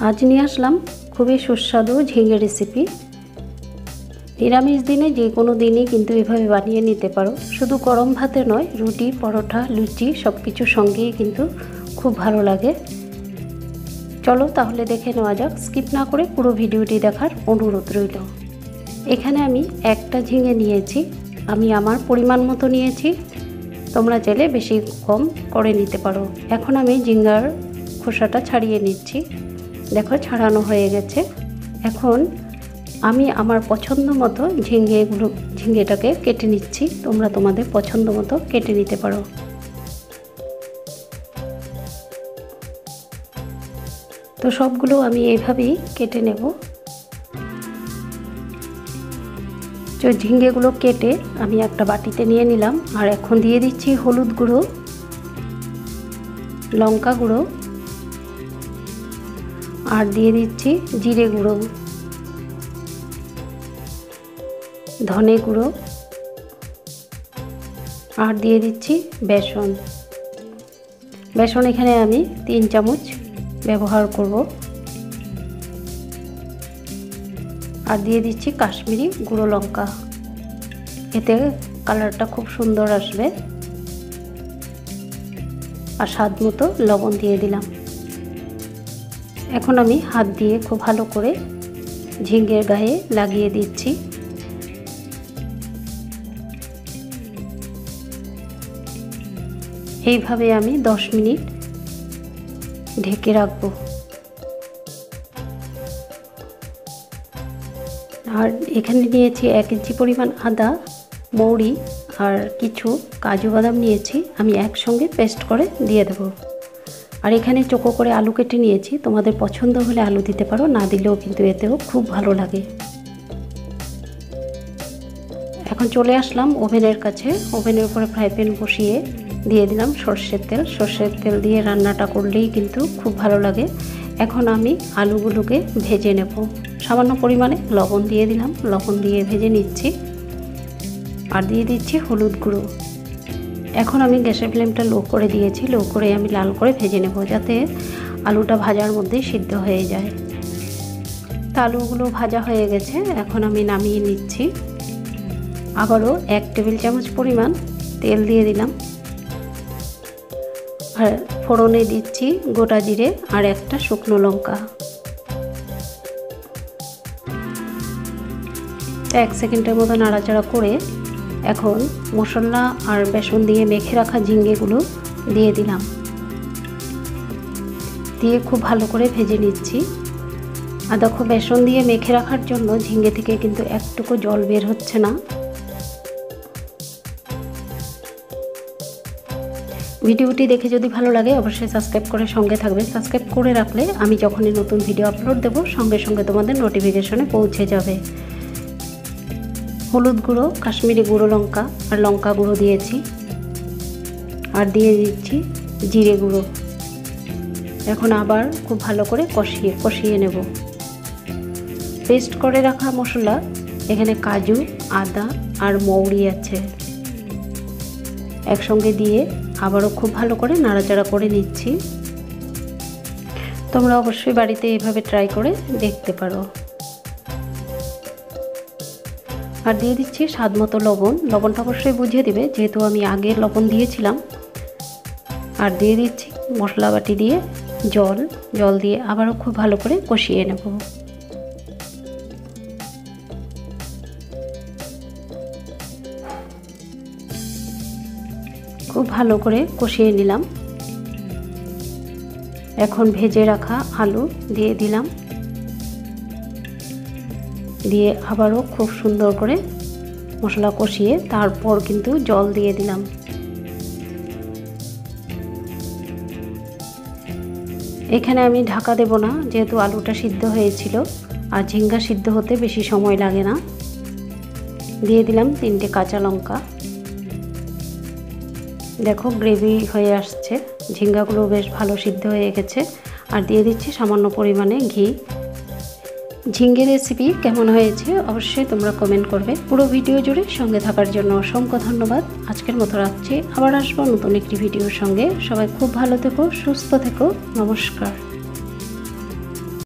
আজ নিয়ে আসলাম খুবই সুস্বাদু ঝিঙে রেসিপি। নিরামিষ দিনে যে কোনো দিনই কিন্তু এভাবে বানিয়ে নিতে পারো। শুধু গরম ভাতে নয়, রুটি, পরোটা, লুচি সব কিছুর সঙ্গেই কিন্তু খুব ভালো লাগে। চলো তাহলে দেখে নেওয়া যাক। স্কিপ না করে পুরো ভিডিওটি দেখার অনুরোধ রইল। এখানে আমি একটা ঝিঙে নিয়েছি, আমি আমার পরিমাণ মতো নিয়েছি, তোমরা চাইলে বেশি কম করে নিতে পারো। এখন আমি ঝিঙ্গার খোসাটা ছাড়িয়ে নিচ্ছি। দেখো ছাড়ানো হয়ে গেছে। এখন আমি আমার পছন্দ মতো ঝিঙ্গেটাকে কেটে নিচ্ছি। তোমরা তোমাদের পছন্দ মতো কেটে নিতে পারো। তো সবগুলো আমি এইভাবেই কেটে নেব। তো ঝিঙ্গেগুলো কেটে আমি একটা বাটিতে নিয়ে নিলাম। আর এখন দিয়ে দিচ্ছি হলুদ গুঁড়ো, লঙ্কা গুঁড়ো, আর দিয়ে দিচ্ছি জিরে গুঁড়ো, ধনে গুঁড়ো, আর দিয়ে দিচ্ছি বেসন। বেসন এখানে আমি 3 চামচ ব্যবহার করব। আর দিয়ে দিচ্ছি কাশ্মীরি গুঁড়ো লঙ্কা, এতে কালারটা খুব সুন্দর আসবে। আর স্বাদ মতো লবণ দিয়ে দিলাম। এখন আমি হাত দিয়ে খুব ভালো করে ঝিঙ্গের গায়ে লাগিয়ে দিচ্ছি। এইভাবে আমি 10 মিনিট ঢেকে রাখবো। আর এখানে নিয়েছি 1 ইঞ্চি পরিমাণ আদা, মৌরি আর কিছু কাজু বাদাম নিয়েছি, আমি একসঙ্গে পেস্ট করে দিয়ে দেব। আর এখানে চোখো করে আলু কেটে নিয়েছি, তোমাদের পছন্দ হলে আলু দিতে পারো, না দিলেও কিন্তু এতেও খুব ভালো লাগে। এখন চলে আসলাম ওভেনের কাছে। ওভেনের উপরে ফ্রাই প্যান বসিয়ে দিয়ে দিলাম সর্ষের তেল। সর্ষের তেল দিয়ে রান্নাটা করলেই কিন্তু খুব ভালো লাগে। এখন আমি আলুগুলোকে ভেজে নেব। সামান্য পরিমাণে লবণ দিয়ে দিলাম, লবণ দিয়ে ভেজে নিচ্ছি। আর দিয়ে দিচ্ছি হলুদ গুঁড়ো। এখন আমি গ্যাসের ফ্লেমটা লো করে দিয়েছি। লো করে আমি লাল করে ভেজে নেব, যাতে আলুটা ভাজার মধ্যে সিদ্ধ হয়ে যায়। তা আলুগুলো ভাজা হয়ে গেছে, এখন আমি নামিয়ে নিচ্ছি। আবারও 1 টেবিল চামচ পরিমাণ তেল দিয়ে দিলাম। আর ফোড়নে দিচ্ছি গোটা জিরে আর একটা শুকনো লঙ্কা। 1 সেকেন্ডের মতো নাড়াচাড়া করে এখন মশলা আর বেসন দিয়ে মেখে রাখা ঝিঙ্গেগুলো দিয়ে দিলাম। দিয়ে খুব ভালো করে ভেজে নিচ্ছি। আর দেখো বেসন দিয়ে মেখে রাখার জন্য ঝিঙ্গে থেকে কিন্তু একটুকু জল বের হচ্ছে না। ভিডিওটি দেখে যদি ভালো লাগে অবশ্যই সাবস্ক্রাইব করে সঙ্গে থাকবে। সাবস্ক্রাইব করে রাখলে আমি যখনই নতুন ভিডিও আপলোড দেব সঙ্গে সঙ্গে তোমাদের নোটিফিকেশনে পৌঁছে যাবে। হলুদ গুঁড়ো, কাশ্মীরি গুঁড়ো লঙ্কা আর লঙ্কা গুঁড়ো দিয়েছি। আর দিয়ে দিচ্ছি জিরে গুঁড়ো। এখন আবার খুব ভালো করে কষিয়ে নেব। পেস্ট করে রাখা মশলা, এখানে কাজু, আদা আর মৌরি আছে, একসঙ্গে দিয়ে আবারও খুব ভালো করে নাড়াচাড়া করে নিচ্ছি। তোমরা অবশ্যই বাড়িতে এভাবে ট্রাই করে দেখতে পারো। আর দিয়ে দিচ্ছি স্বাদ মতো লবণ। লবণটা অবশ্যই বুঝিয়ে দিবে, যেহেতু আমি আগে লবণ দিয়েছিলাম। আর দিয়ে দিচ্ছি মশলা বাটি দিয়ে জল দিয়ে আবারও খুব ভালো করে কষিয়ে নেব। খুব ভালো করে কষিয়ে নিলাম। এখন ভেজে রাখা আলু দিয়ে দিলাম। দিয়ে আবারও খুব সুন্দর করে মশলা কষিয়ে তারপর কিন্তু জল দিয়ে দিলাম। এখানে আমি ঢাকা দেব না, যেহেতু আলুটা সিদ্ধ হয়েছিল আর ঝিঙ্গা সিদ্ধ হতে বেশি সময় লাগে না। দিয়ে দিলাম 3টে কাঁচা লঙ্কা। দেখো গ্রেভি হয়ে আসছে, ঝিঙ্গাগুলো বেশ ভালো সিদ্ধ হয়ে গেছে। আর দিয়ে দিচ্ছি সামান্য পরিমাণে ঘি। ঝিঙ্গে রেসিপি কেমন হয়েছে অবশ্যই তোমরা কমেন্ট করবে। পুরো ভিডিও জুড়ে সঙ্গে থাকার জন্য অসংখ্য ধন্যবাদ। আজকের মতো রাখছি, আবার আসবো নতুন একটি ভিডিওর সঙ্গে। সবাই খুব ভালো থেকো, সুস্থ থেকো। নমস্কার।